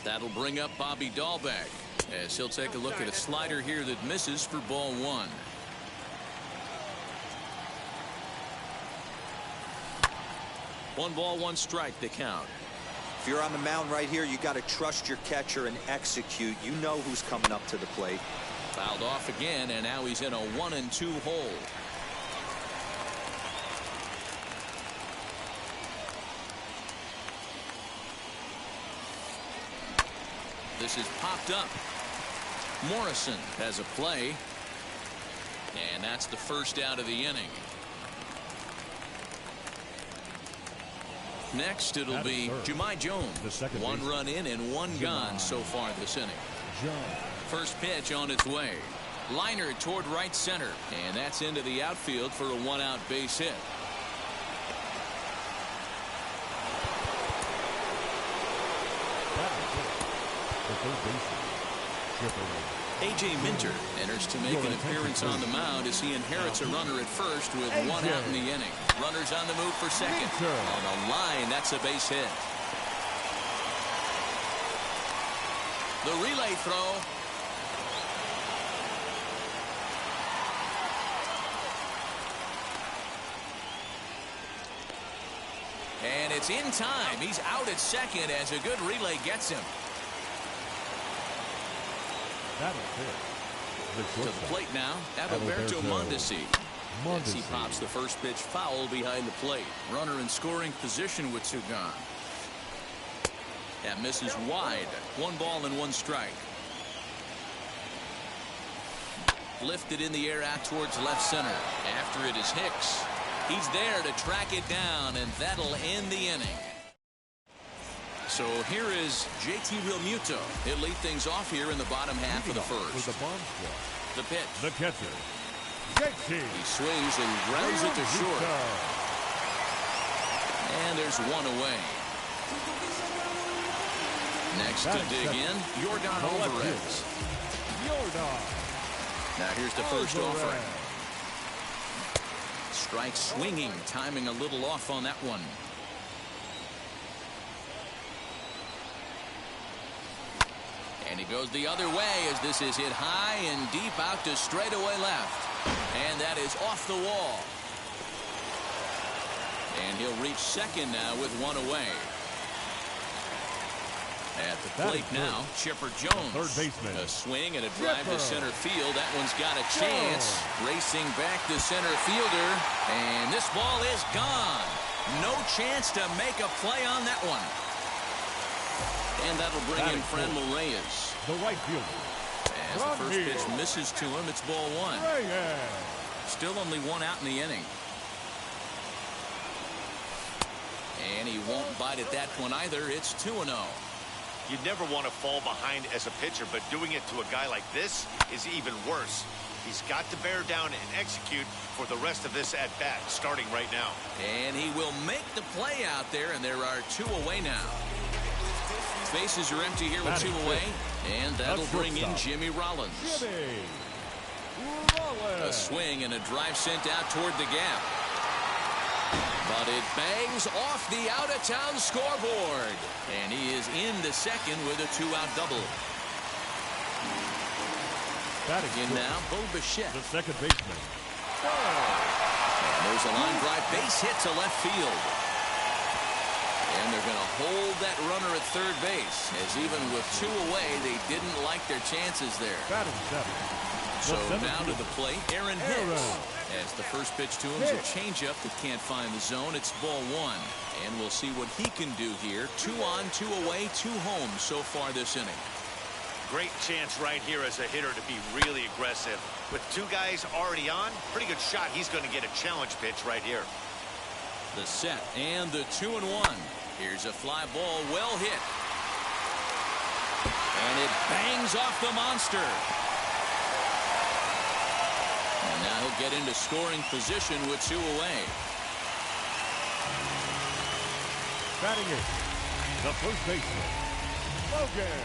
That'll bring up Bobby Dahlbeck as he'll take a look at a slider here that misses for ball one. One ball, one strike, the count. If you're on the mound right here, you got to trust your catcher and execute. You know who's coming up to the plate. Fouled off again, and now he's in a 1-2 hole. This is popped up. Morrison has a play, and that's the first out of the inning. Next, it'll be Jahmai Jones. One run in and one gone so far this inning. First pitch on its way. Liner toward right center, and that's into the outfield for a one-out base hit. A.J. Minter enters to make an appearance on the mound as he inherits a runner at first with one out in the inning. Runners on the move for second. On the line, that's a base hit. The relay throw. And it's in time. He's out at second as a good relay gets him. To the plate now, Adalberto Mondesi. As he pops the first pitch foul behind the plate. Runner in scoring position with two gone. That misses wide. One ball and one strike. Lifted in the air out towards left center. After it is Hicks. He's there to track it down, and that'll end the inning. So here is JT Realmuto. He'll lead things off here in the bottom half of the first. The pitch. The catcher. He swings and grounds it to short. And there's one away. Next to dig in, Yordan Alvarez. Now here's the first offering. Strike swinging, timing a little off on that one. And he goes the other way as this is hit high and deep out to straightaway left. And that is off the wall. And he'll reach second now with one away. At the plate now, Chipper Jones. Third baseman. A swing and a drive to center field. That one's got a chance. Racing back to center fielder. And this ball is gone. No chance to make a play on that one. And that'll bring in Franmil Reyes. The right fielder. As the first pitch misses to him, it's ball one. Still only one out in the inning. And he won't bite at that one either. It's 2-0. You'd never want to fall behind as a pitcher, but doing it to a guy like this is even worse. He's got to bear down and execute for the rest of this at-bat, starting right now. And he will make the play out there, and there are two away now. Bases are empty here with two away, and that'll bring in Jimmy Rollins. A swing and a drive sent out toward the gap. But it bangs off the out-of-town scoreboard. And he is into second with a two-out double. In now, Bo Bichette. The second baseman. And there's a line drive base hit to left field. And they're going to hold that runner at third base, as even with two away, they didn't like their chances there. So now to the plate, Aaron Hicks. As the first pitch to him is a changeup that can't find the zone. It's ball one. And we'll see what he can do here. 2 on, 2 away, 2 home so far this inning. Great chance right here as a hitter to be really aggressive. With two guys already on, pretty good shot. He's going to get a challenge pitch right here. The set and the 2-1. Here's a fly ball, well hit. And it bangs off the monster. And now he'll get into scoring position with 2 away. Batting it, the first baseman, Logan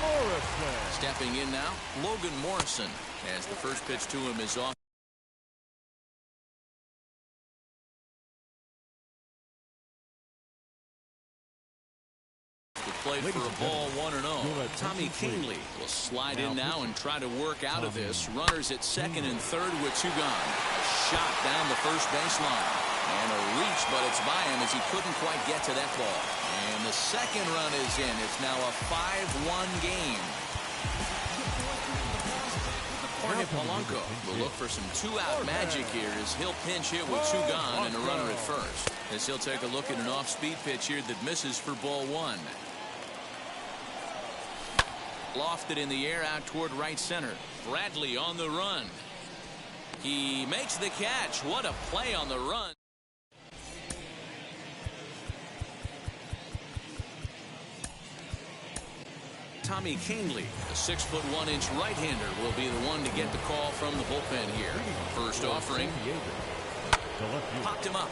Morrison. Stepping in now, Logan Morrison, as the first pitch to him is off. plate for a ball 1-0. Tommy Kingley will slide in now and try to work out of this. Runners at second and third with 2 gone. A shot down the first baseline. And a reach, but it's by him as he couldn't quite get to that ball. And the second run is in. It's now a 5-1 game. Jorge Polanco will look for some 2-out magic here as he'll pinch hit with 2 gone and a runner at first. As he'll take a look at an off-speed pitch here that misses for ball 1. Lofted in the air out toward right center. Bradley on the run. He makes the catch. What a play on the run. Tommy Kingley, a 6'1" right-hander, will be the one to get the call from the bullpen here. First offering. Popped him up.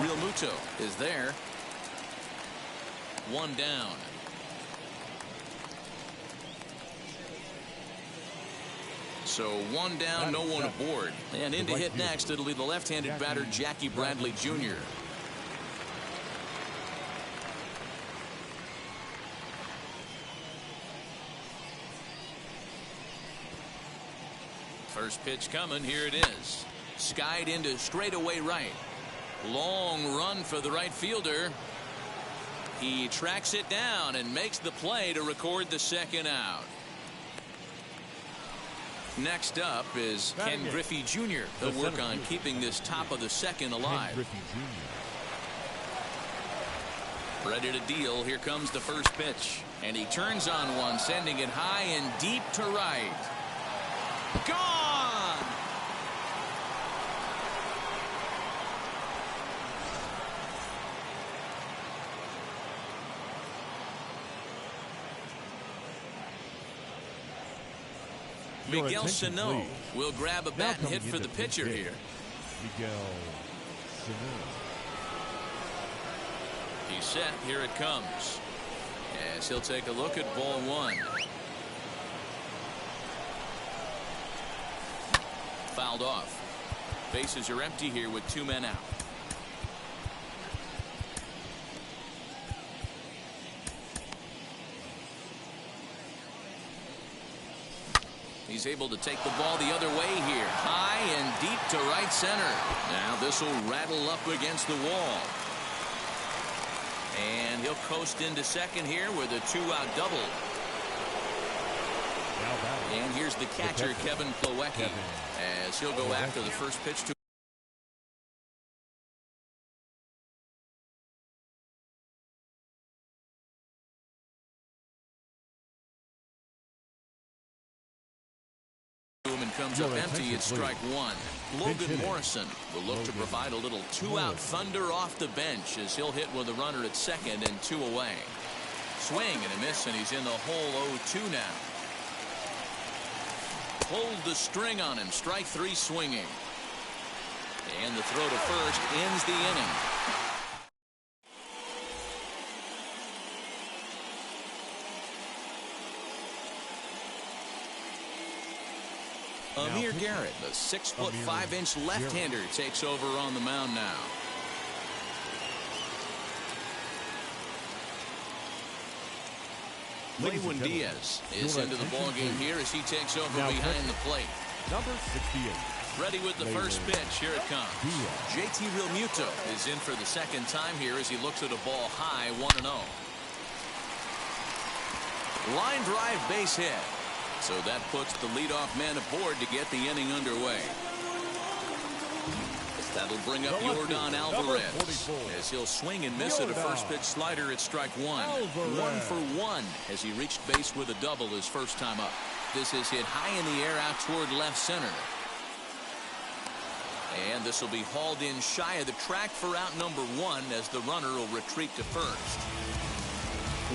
Real Muto is there. 1 down. So 1 down, no one aboard. And in to hit next, it'll be the left-handed batter, Jackie Bradley Jr. First pitch coming. Here it is. Skied into straightaway right. Long run for the right fielder. He tracks it down and makes the play to record the second out. Next up is Ken Griffey Jr. He'll work on keeping this top of the second alive. Ready to deal. Here comes the first pitch. And he turns on one, sending it high and deep to right. Gone! Miguel Sano will grab a bat and hit for the pitcher here. Miguel Sano. He's set. Here it comes. As he'll take a look at ball 1. Fouled off. Bases are empty here with 2 men out. He's able to take the ball the other way here. High and deep to right center. Now this will rattle up against the wall. And he'll coast into second here with a 2-out double. And here's the catcher, Kevin Plawecki, as he'll go after the first pitch to and comes up empty at strike 1. Logan Morrison will look to provide a little 2-out thunder off the bench as he'll hit with a runner at second and 2 away. Swing and a miss, and he's in the hole 0-2 now. Pulled the string on him. Strike 3 swinging. And the throw to first ends the inning. Amir Garrett, the 6'5" left-hander, takes over on the mound now. Lewin Diaz is into the ballgame here as he takes over behind the plate. Number 68. Ready with the first pitch. Here it comes. JT Realmuto is in for the second time here as he looks at a ball high, 1-0. Line drive base hit. So that puts the leadoff man aboard to get the inning underway. That'll bring up Yordan Alvarez as he'll swing and miss at a first pitch slider at strike 1. 1 for 1 as he reached base with a double his first time up. This is hit high in the air out toward left center. And this will be hauled in shy of the track for out number 1 as the runner will retreat to first.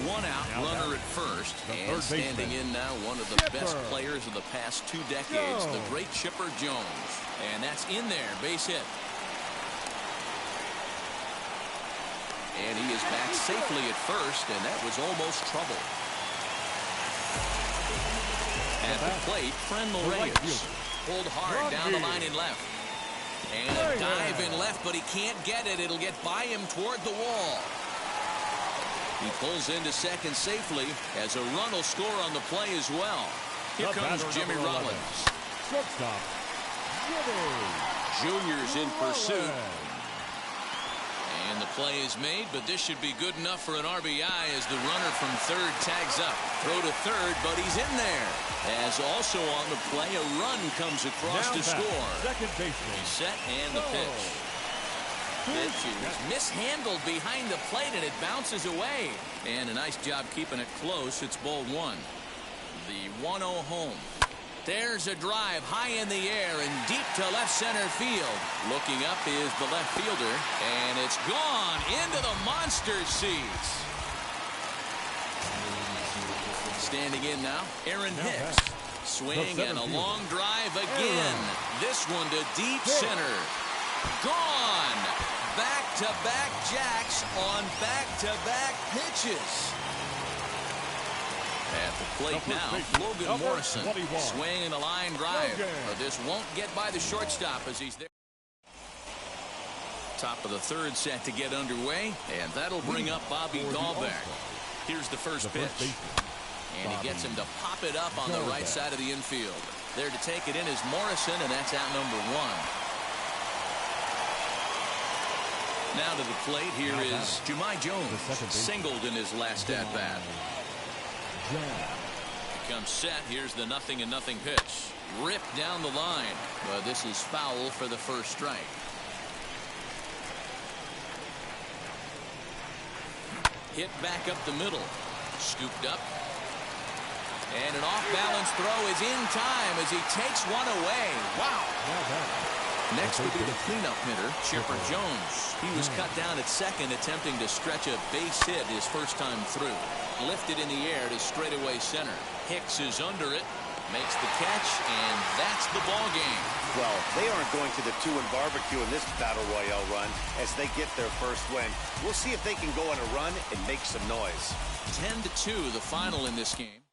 1 out, runner at first, and standing in now one of the best players of the past 2 decades, the great Chipper Jones. And that's in there, base hit. And he is back safely at first, and that was almost trouble. At the plate, Franmil Reyes pulled hard down the line in left. And a dive in left, but he can't get it. It'll get by him toward the wall. He pulls into second safely as a run will score on the play as well. Here comes Jimmy Rollins. Shortstop, Jimmy. Junior's in pursuit. And the play is made, but this should be good enough for an RBI as the runner from third tags up. Throw to third, but he's in there. As also on the play, a run comes across to score. Second baseman. He's set and the pitch. Pitch is mishandled behind the plate and it bounces away. And a nice job keeping it close. It's ball one. The 1-0 home. There's a drive high in the air and deep to left center field. Looking up is the left fielder, and it's gone into the monster seats. Standing in now, Aaron Hicks. Swing and a long drive again. This one to deep center. Gone. Back-to-back jacks on back-to-back pitches. At the plate now, Logan Morrison. Swing and a line drive. But this won't get by the shortstop as he's there. Top of the third set to get underway, and that'll bring up Bobby Dahlbeck. Here's the first pitch. And he gets him to pop it up on the right side of the infield. There to take it in is Morrison, and that's out number one. Now to the plate, here is Jahmai Jones. Singled in his last at-bat. Comes set. Here's the 0-0 pitch. Ripped down the line. But this is foul for the first strike. Hit back up the middle. Scooped up. And an off-balance throw is in time as he takes one away. Wow. Next would be the cleanup hitter, Chipper Jones. He was cut down at second, attempting to stretch a base hit his first time through. Lifted in the air to straightaway center. Hicks is under it, makes the catch, and that's the ball game. Well, they aren't going to the 2-and barbecue in this Battle Royale run as they get their first win. We'll see if they can go on a run and make some noise. 10-2, the final in this game.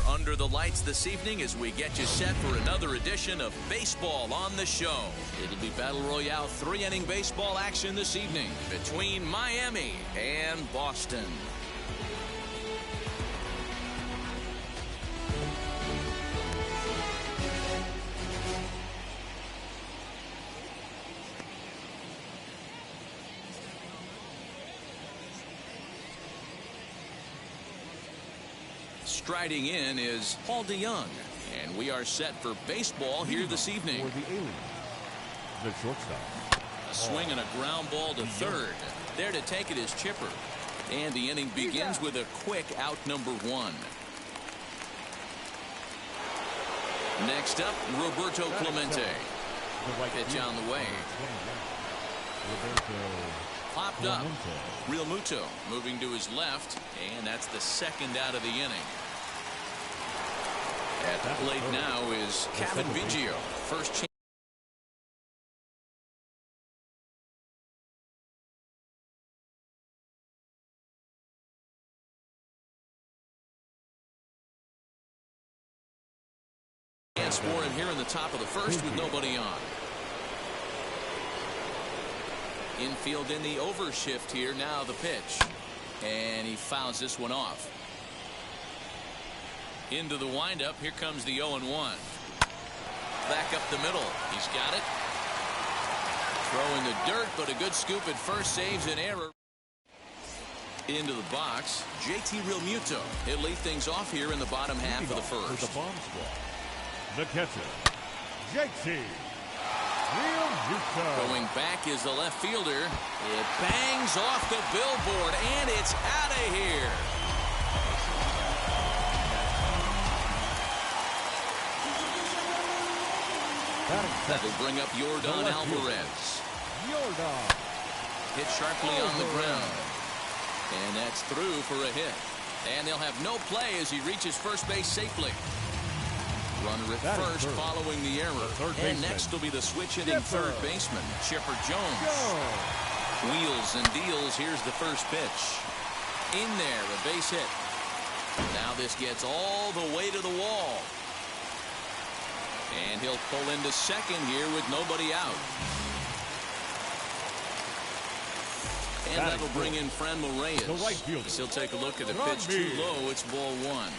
Under the lights this evening as we get you set for another edition of Baseball on the Show. It'll be Battle Royale 3-inning baseball action this evening between Miami and Boston. Striding in is Paul DeYoung, and we are set for baseball here this evening. For the Aliens, the shortstop. A swing and a ground ball to third. There to take it is Chipper, and the inning begins with a quick out number one. Next up, Roberto Clemente. Pitch on the way. popped up. Real Muto moving to his left, and that's the second out of the inning. At the plate now is Kevin Biggio. First chance. For him here in the top of the first with nobody on. Infield in the overshift here. Now the pitch. And he fouls this one off. Into the windup. Here comes the 0-1. Back up the middle. He's got it. Throwing the dirt, but a good scoop at first. Saves an error. Into the box. JT Realmuto. He'll lead things off here in the bottom half of the first. The bomb squad. The catcher, JT Realmuto. Going back is the left fielder. It bangs off the billboard, and it's out of here. That'll bring up Yordan Alvarez. Yordan. Hit sharply on the ground. And that's through for a hit. And they'll have no play as he reaches first base safely. Runner at first following the error. And next will be the switch-hitting third baseman, Chipper Jones. Wheels and deals. Here's the first pitch. In there, a base hit. Now this gets all the way to the wall. And he'll pull into second here with nobody out. And that'll bring in Franmil Reyes. He'll take a look at the pitch too low. It's ball one.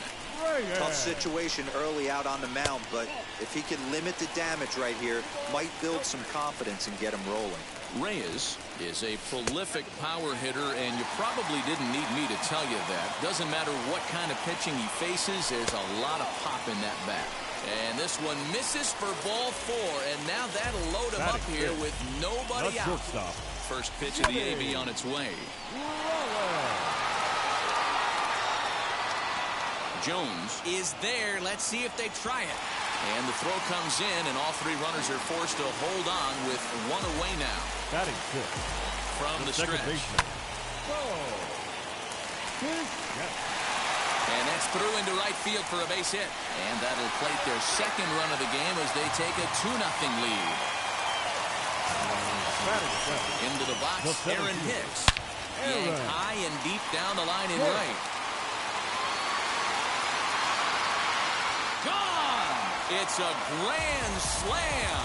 Tough situation early out on the mound, but if he can limit the damage right here, might build some confidence and get him rolling. Reyes is a prolific power hitter, and you probably didn't need me to tell you that. Doesn't matter what kind of pitching he faces, there's a lot of pop in that bat. And this one misses for ball four, and now that'll load him up here with nobody out. First pitch of the AB on its way. Jones is there. Let's see if they try it. And the throw comes in, and all three runners are forced to hold on with one away now. Batting fifth. From the stretch. And that's through into right field for a base hit. And that'll plate their second run of the game as they take a 2-0 lead. Into the box, Aaron Hicks. Yanked high and deep down the line in right. Gone! It's a grand slam.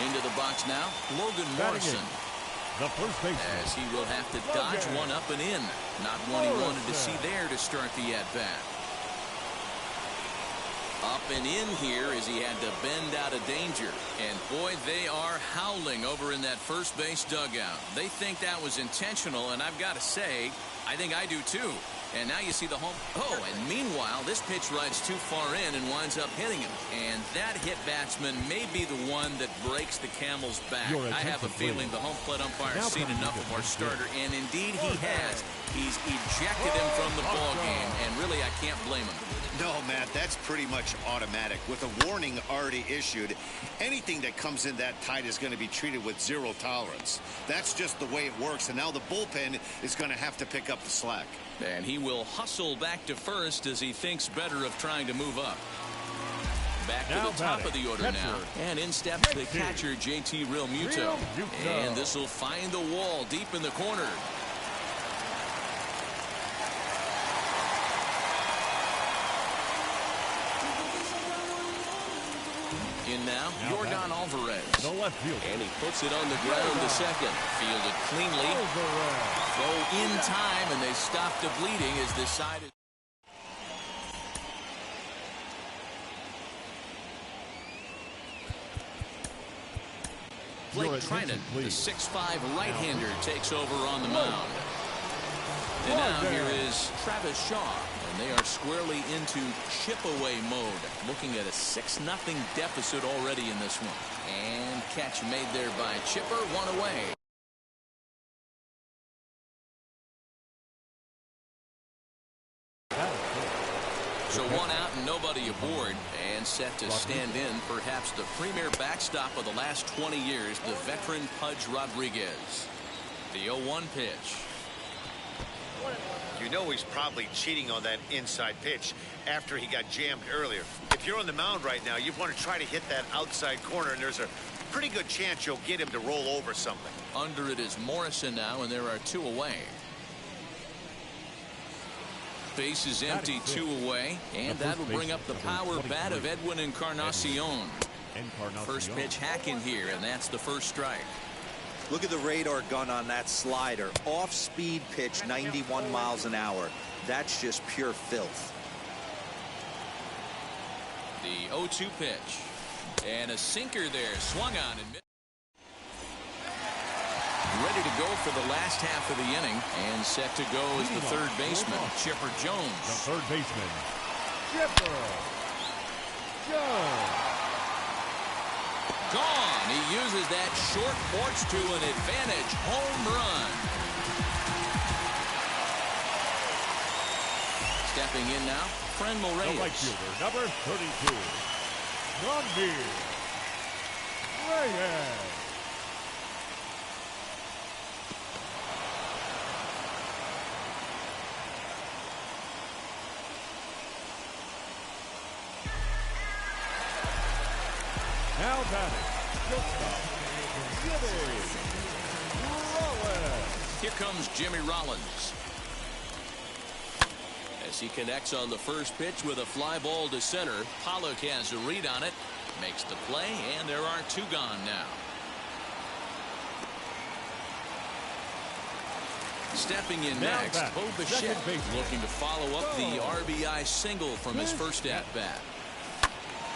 Into the box now, Logan Morrison. The first baseman. As he will have to dodge one up and in. Not one he wanted to see there to start the at-bat. Up and in here as he had to bend out of danger. And boy, they are howling over in that first base dugout. They think that was intentional, and I've got to say, I think I do too. And now you see the home. Oh, and meanwhile, this pitch rides too far in and winds up hitting him. And that hit batsman may be the one that breaks the camel's back. I have a feeling the home plate umpire has seen enough of our starter, and indeed he has. He's ejected him from the ball game, and really I can't blame him. No, Matt, that's pretty much automatic. With a warning already issued, anything that comes in that tight is going to be treated with zero tolerance. That's just the way it works, and now the bullpen is going to have to pick up the slack. And he will hustle back to first as he thinks better of trying to move up. Back to the top of the order now. And in steps the catcher, JT Realmuto. And this will find the wall deep in the corner. In now, Yordan Alvarez. The left field. And he puts it on the ground to second. Fielded cleanly. Throw in time, and they stop the bleeding as this side is. Blake Trinan, the 6'5" right-hander, takes over on the mound. And now here is Travis Shaw. And they are squarely into chip-away mode. Looking at a 6-0 deficit already in this one. And catch made there by Chipper, one away. So one out and nobody aboard, and set to stand in perhaps the premier backstop of the last 20 years, the veteran Pudge Rodriguez. The 0-1 pitch. You know he's probably cheating on that inside pitch after he got jammed earlier. If you're on the mound right now, you want to try to hit that outside corner, and there's a pretty good chance you'll get him to roll over something. Under it is Morrison now, and there are 2 away. Base is empty, 2 away, and that will bring up the power bat of Edwin Encarnacion. First pitch hacking here, and that's the first strike. Look at the radar gun on that slider. Off-speed pitch, 91 miles an hour. That's just pure filth. The 0-2 pitch. And a sinker there. Swung on and missed. Ready to go for the last half of the inning. And set to go is the third baseman, Chipper Jones. The third baseman, Chipper Jones. Gone. He uses that short porch to an advantage home run. Stepping in now, Franmil Reyes. The right fielder, number 32, Franmil Reyes. Now batting, shortstop, Jimmy Rollins. Here comes Jimmy Rollins. As he connects on the first pitch with a fly ball to center, Pollock has a read on it, makes the play, and there are 2 gone now. Stepping in Now next, back, Bo second Bichette baseman, looking to follow up the Bo RBI single from his first at-bat.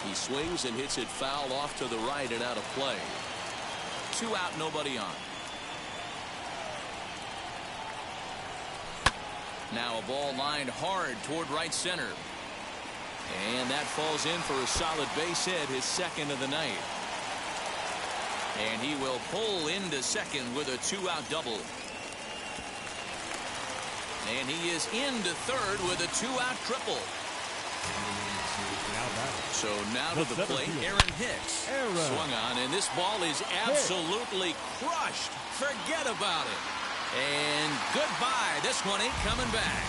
He swings and hits it foul off to the right and out of play. 2 out, nobody on. Now a ball lined hard toward right center. And that falls in for a solid base hit, his second of the night. And he will pull into second with a 2-out double. And he is into third with a 2-out triple. So now to the plate, Aaron Hicks. Swung on, and this ball is absolutely crushed. Forget about it. And goodbye. This one ain't coming back.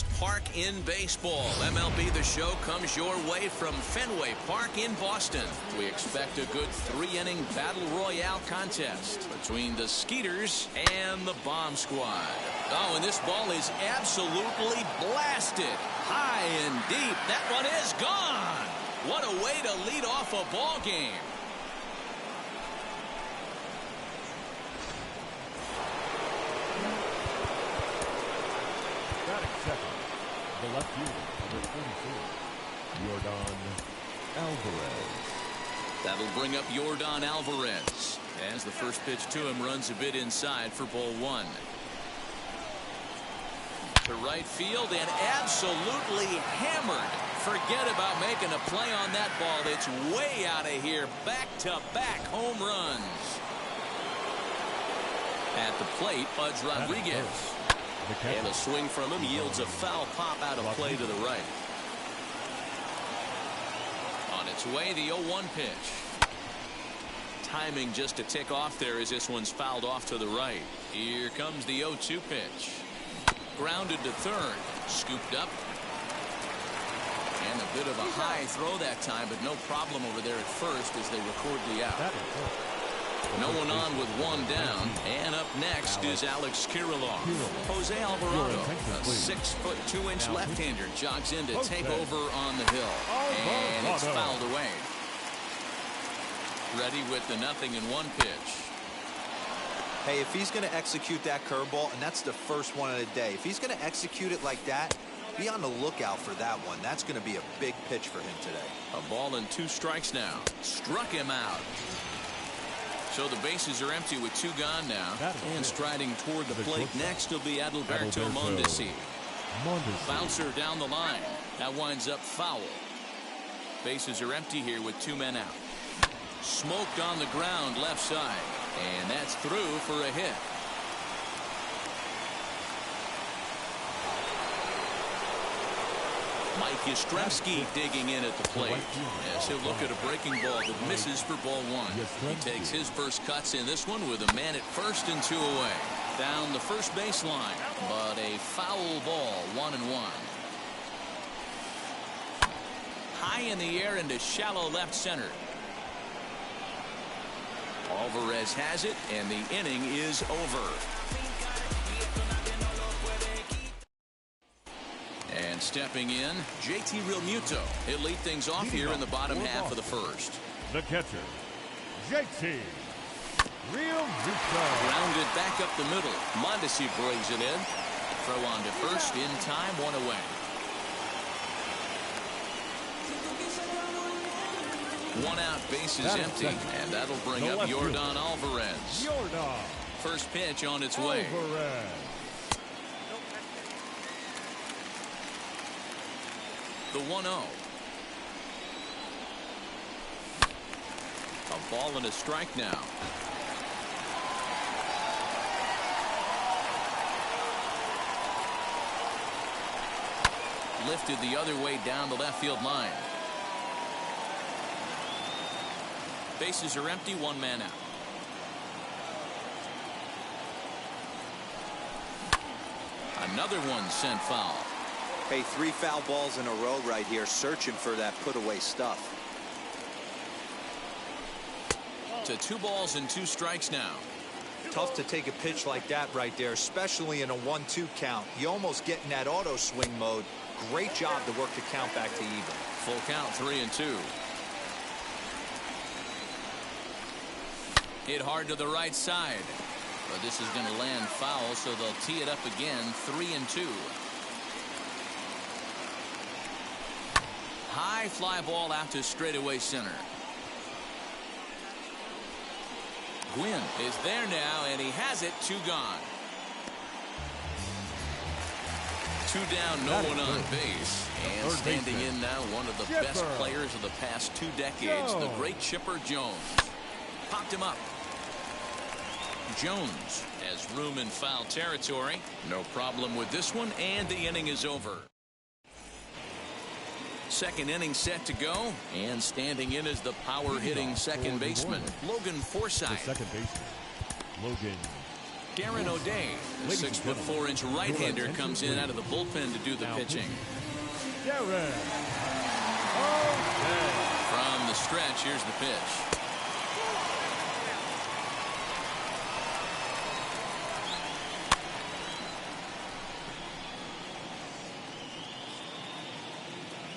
best park in baseball. MLB The Show comes your way from Fenway Park in Boston. We expect a good 3-inning battle royale contest between the Skeeters and the Bomb Squad. Oh, and this ball is absolutely blasted. High and deep. That one is gone. What a way to lead off a ball game. Second, the left fielder, number 44, Yordan Alvarez. That'll bring up Yordan Alvarez as the first pitch to him runs a bit inside for ball one. To right field and absolutely hammered. Forget about making a play on that ball. It's way out of here. Back-to-back home runs. At the plate, Pudge Rodriguez. And a swing from him yields a foul pop out of play to the right. On its way, the 0-1 pitch. Timing just a tick off there as this one's fouled off to the right. Here comes the 0-2 pitch. Grounded to third. Scooped up. And a bit of a high throw that time, but no problem over there at first as they record the out. No one on with one down. And up next is Alex Kirilloff. Jose Alvarado, a 6'2" left-hander, jogs in to take over on the hill. And it's fouled away. Ready with the 0-1 pitch. Hey, if he's going to execute that curveball, and that's the first one of the day, if he's going to execute it like that, be on the lookout for that one. That's going to be a big pitch for him today. A ball and 2 strikes now. Struck him out. So the bases are empty with 2 gone now. And striding toward the plate next will be Adalberto Mondesi. Bouncer down the line. That winds up foul. Bases are empty here with 2 men out. Smoked on the ground left side. And that's through for a hit. Mike Yastrzemski digging in at the plate as he'll look at a breaking ball that misses for ball 1. He takes his first cuts in this one with a man at first and 2 away. Down the first baseline, but a foul ball, 1-1. High in the air into shallow left center. Alvarez has it, and the inning is over. And stepping in, JT Realmuto. He'll lead things off here in the bottom half of the first. The catcher, JT Realmuto. Grounded back up the middle. Mondesi brings it in. Throw on to first in time, 1 away. One out, bases empty, and that'll bring up Yordan Alvarez. First pitch on its way. The 1-0. A ball and a strike now. Lifted the other way down the left field line. Bases are empty, 1 man out. Another one sent foul. Hey, 3 foul balls in a row right here, searching for that put-away stuff. To 2 balls and 2 strikes now. Tough to take a pitch like that right there, especially in a 1-2 count. You almost get in that auto swing mode. Great job to work the count back to even. Full count, 3-2. Hit hard to the right side. But this is going to land foul, so they'll tee it up again, 3-2. High fly ball out to straightaway center. Gwynn is there now, and he has it, 2 gone. 2 down, no one on base. And standing in now, one of the best players of the past 2 decades, the great Chipper Jones. Popped him up. Jones has room in foul territory. No problem with this one, and the inning is over. Second inning set to go, and standing in is the power-hitting second baseman, Logan Forsythe. The second baseman, Logan Darren O'Day, the 6'4" right-hander, comes in out of the bullpen to do the pitching. Darren O'Day. From the stretch, here's the pitch.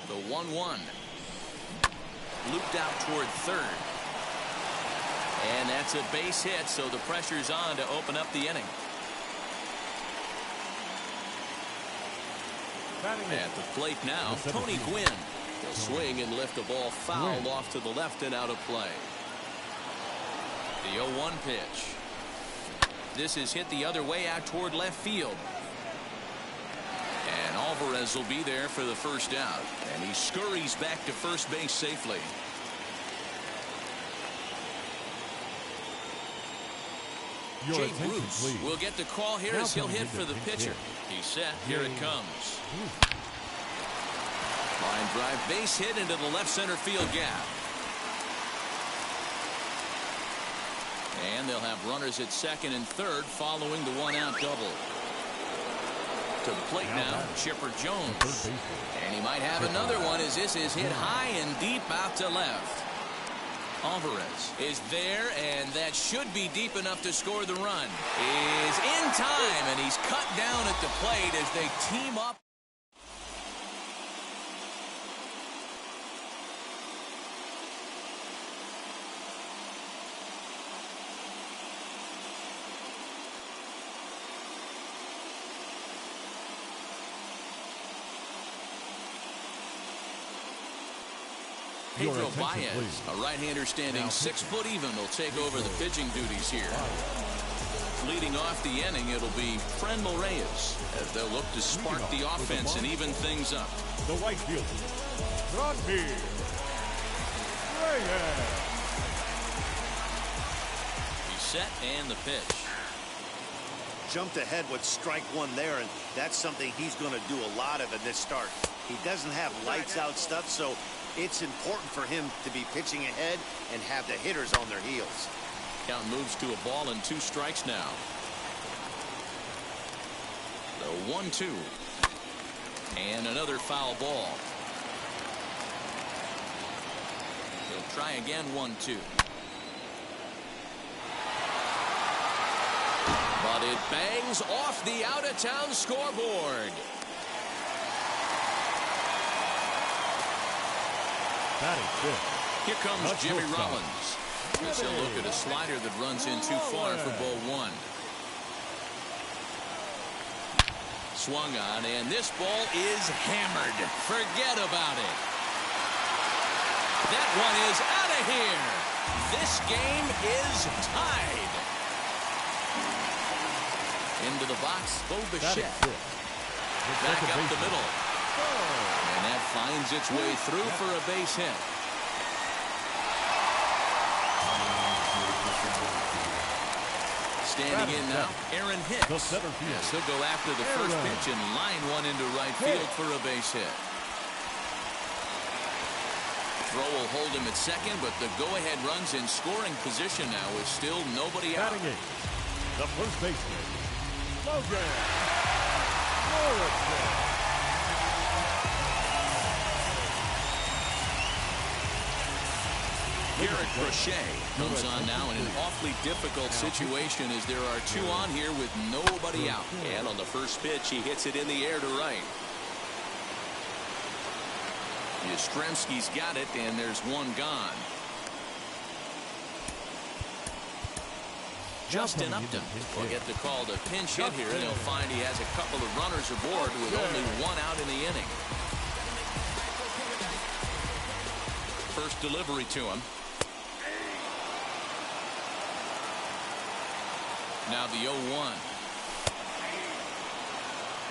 The 1-1. Looped out toward third. And that's a base hit, so the pressure's on to open up the inning. At the plate now, Tony Gwynn. He'll swing and lift a ball fouled off to the left and out of play. The 0-1 pitch. This is hit the other way out toward left field. And Alvarez will be there for the first out. And he scurries back to first base safely. Jay Bruce will get the call here as he'll hit for the pitcher. He's set. Here it comes. Line drive base hit into the left center field gap. And they'll have runners at second and third following the one-out double. To the plate now, Chipper Jones. And he might have another one as this is hit high and deep out to left. Alvarez is there, and that should be deep enough to score the run. Is in time, and he's cut down at the plate as they team up. Pedro Baez, a right-hander standing 6 foot even, will take over the pitching duties here. Leading off the inning, it'll be Franmil Reyes as they'll look to spark the offense and even things up. The right fielder, Franmil Reyes. He's set and the pitch. Jumped ahead with strike one there, and that's something he's going to do a lot of in this start. He doesn't have lights out stuff, so it's important for him to be pitching ahead and have the hitters on their heels. Count moves to a ball and 2 strikes now. The 1-2. And another foul ball. He'll try again, 1-2. But it bangs off the out-of-town scoreboard. Here comes Jimmy Rollins. As he'll look at a slider that runs in too far for ball 1. Swung on, and this ball is hammered. Forget about it. That one is out of here. This game is tied. Into the box, Bo Bichette. Back up the middle. And that finds its way through for a base hit. Standing in now, Aaron Hicks. Yes, he'll go after the first pitch and line one into right field for a base hit. Throw will hold him at second, but the go-ahead runs in scoring position now with still nobody out. The first baseman, Logan Morrison. Garrett Crochet comes on now in an awfully difficult situation as there are 2 on here with nobody out. And on the first pitch, he hits it in the air to right. Yastrzemski's got it, and there's 1 gone. Justin Upton will get the call to pinch hit here, and he'll find he has a couple of runners aboard with only 1 out in the inning. First delivery to him. Now the 0-1.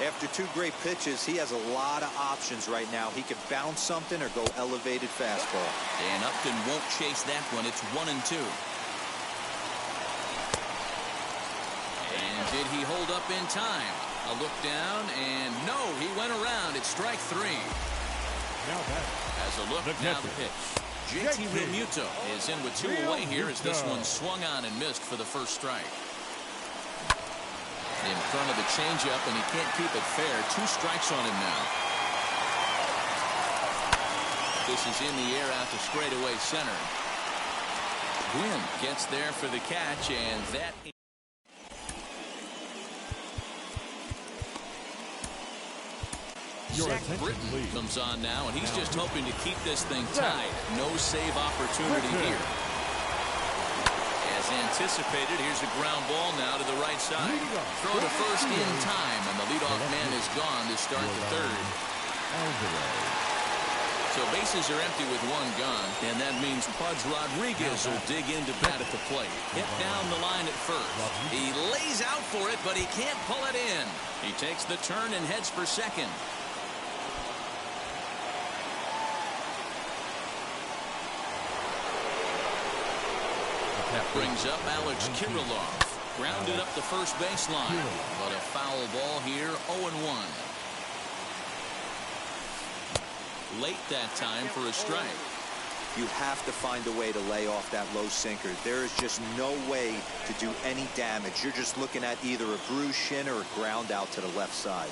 After 2 great pitches, he has a lot of options right now. He could bounce something or go elevated fastball. And Upton won't chase that one. It's 1-2. And did he hold up in time? A look down, and no, he went around. It's strike 3. As a look, now the pitch. JT Realmuto is in with 2 away here as this one swung on and missed for the first strike. front of the changeup, and he can't keep it fair. 2 strikes on him now. This is in the air out to straightaway center. Gwynn gets there for the catch, and that. Zach Britton comes on now, and he's just hoping to keep this thing tied. No save opportunity here. As anticipated, here's a ground ball now to the right side. Throw to first in time, and the leadoff man is gone to start the third. So bases are empty with 1 gone, and that means Pudge Rodriguez will dig into bat at the plate. Hit down the line at first. He lays out for it, but he can't pull it in. He takes the turn and heads for second. That brings up Alex Kirilloff. Grounded up the first baseline. But a foul ball here, 0-1. Late that time for a strike. You have to find a way to lay off that low sinker. There is just no way to do any damage. You're just looking at either a bruised shin or a ground out to the left side.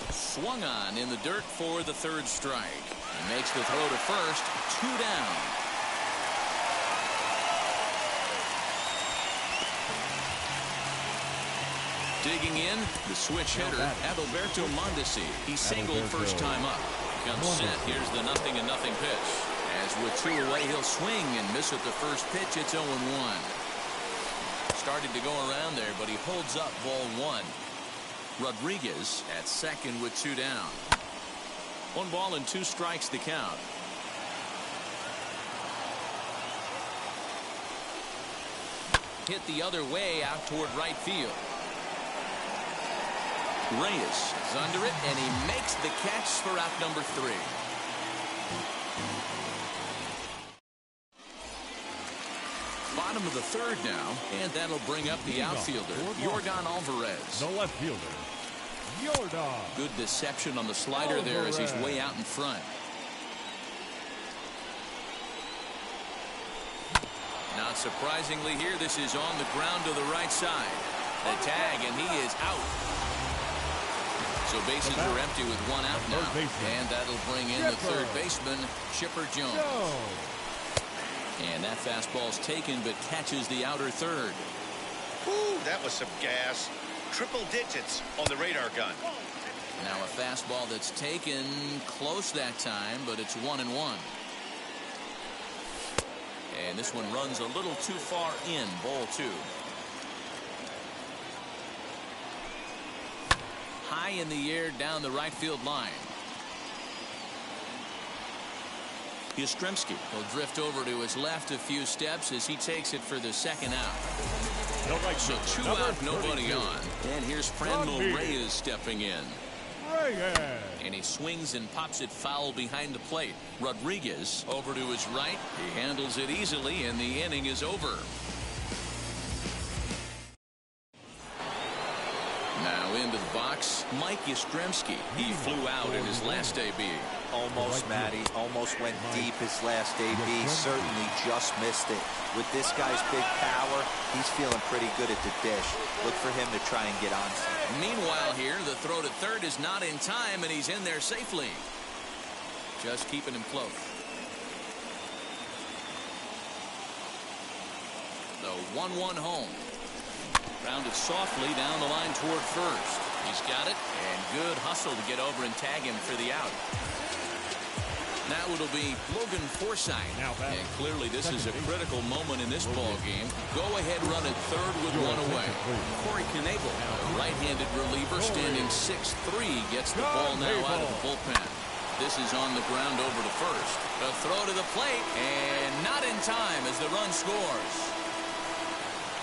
Swung on in the dirt for the third strike. He makes the throw to first. 2 down. Digging in, the switch hitter, Adalberto Mondesi. He singled first time up. Comes set. Here's the 0-0 pitch. As with 2 away, he'll swing and miss at the first pitch. It's 0-1. Started to go around there, but he holds up ball 1. Rodriguez at second with 2 down. 1 ball and 2 strikes to count. Hit the other way out toward right field. Reyes is under it, and he makes the catch for out number 3. Bottom of the third now, and that'll bring up the outfielder, Yordan Alvarez. The left fielder, Yordan. Good deception on the slider there as he's way out in front. Not surprisingly here, this is on the ground to the right side. The tag, and he is out. So bases are empty with 1 out now. And that'll bring in the third baseman, Chipper Jones. And that fastball's taken, but catches the outer third. Ooh, that was some gas. Triple digits on the radar gun. Now a fastball that's taken close that time, but it's 1-1. And this one runs a little too far in, ball 2. High in the air down the right field line. Yastrzemski will drift over to his left a few steps as he takes it for the second out. So 2 out, nobody on. And here's Franmil Reyes stepping in. And he swings and pops it foul behind the plate. Rodriguez over to his right. He handles it easily, and the inning is over. Now into the box, Mike Yastrzemski. He flew out in his last AB. Almost, Matty. Almost went deep his last AB. Certainly just missed it. With this guy's big power, he's feeling pretty good at the dish. Look for him to try and get on. Meanwhile here, the throw to third is not in time, and he's in there safely. Just keeping him close. The 1-1 home. Grounded softly down the line toward first. He's got it, and good hustle to get over and tag him for the out. Now it'll be Logan Forsythe, and clearly this is a critical moment in this ball game. Go-ahead run at third with 1 away. Corey Knebel, a right-handed reliever standing 6'3", gets the ball now out of the bullpen. This is on the ground over to first. A throw to the plate, and not in time as the run scores.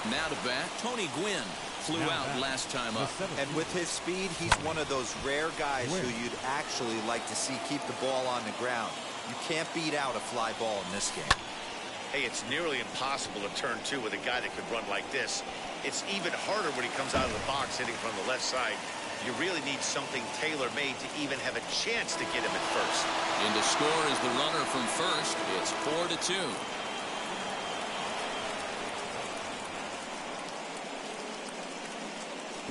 Now to bat, Tony Gwynn. Flew out last time up. And with his speed, he's one of those rare guys who you'd actually like to see keep the ball on the ground. You can't beat out a fly ball in this game. Hey, it's nearly impossible to turn 2 with a guy that could run like this. It's even harder when he comes out of the box hitting from the left side. You really need something tailor-made to even have a chance to get him at first. In to score is the runner from first. It's 4-2.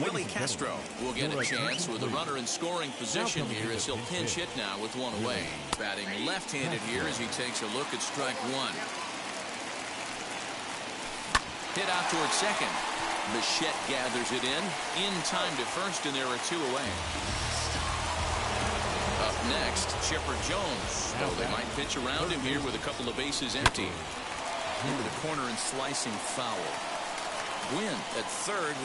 Willie Castro will get a chance with a runner in scoring position here as he'll pinch hit now with one away. Batting left-handed here as he takes a look at strike one. Hit out towards second. Bichette gathers it in time to first, and there are two away. Up next, Chipper Jones. Oh, they might pitch around him here with a couple of bases empty. Into the corner and slicing foul. Gwynn at third.